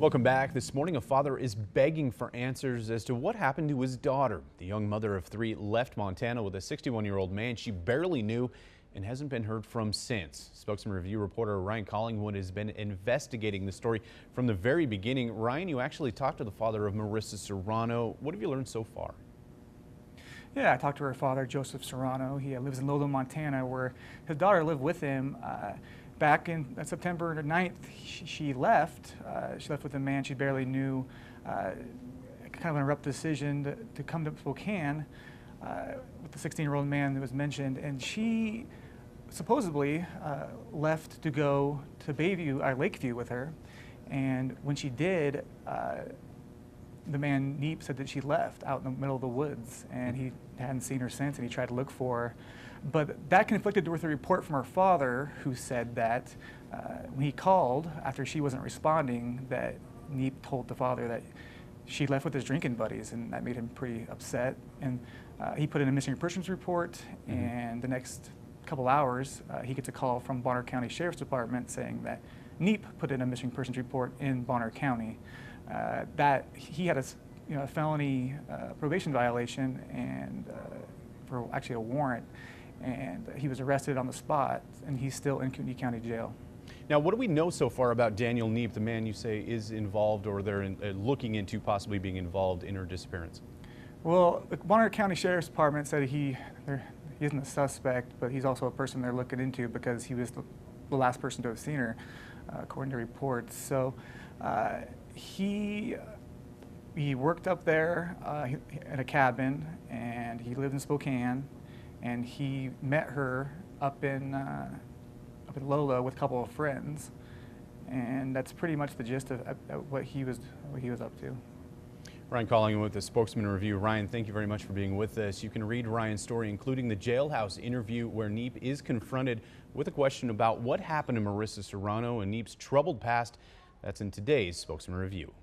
Welcome back. This morning, a father is begging for answers as to what happened to his daughter. The young mother of three left Montana with a 61-year-old man she barely knew and hasn't been heard from since. Spokesman-Review reporter Ryan Collingwood has been investigating the story from the very beginning. Ryan, you actually talked to the father of Mirissa Serrano. What have you learned so far? Yeah, I talked to her father, Joseph Serrano. He lives in Lowell, Montana, where his daughter lived with him. Back in September 9th, she left. She left with a man she barely knew. Kind of an abrupt decision to come to Spokane with the 16-year-old man that was mentioned. And she supposedly left to go to Lakeview with her. And when she did, the man, Neep, said that she left out in the middle of the woods, and he hadn't seen her since, and he tried to look for her. But that conflicted with a report from her father, who said that when he called after she wasn't responding, that Neep told the father that she left with his drinking buddies, and that made him pretty upset. And he put in a missing persons report, and the next couple hours, he gets a call from Bonner County Sheriff's Department saying that Neep put in a missing persons report in Bonner County. That he had a felony probation violation and for actually a warrant, and he was arrested on the spot, and he's still in Kootenai County Jail. Now, what do we know so far about Daniel Neep, the man you say is involved, or they're looking into possibly being involved in her disappearance? Well, the Bonner County Sheriff's Department said he isn't a suspect, but he's also a person they're looking into because he was the last person to have seen her, according to reports. So he worked up there in a cabin, and he lived in Spokane, and he met her up in Lola with a couple of friends, and that's pretty much the gist of what he was up to. Ryan Collingwood with the Spokesman-Review. Ryan, thank you very much for being with us. You can read Ryan's story, including the jailhouse interview where Neep is confronted with a question about what happened to Mirissa Serrano and Neep's troubled past. That's in today's Spokesman-Review.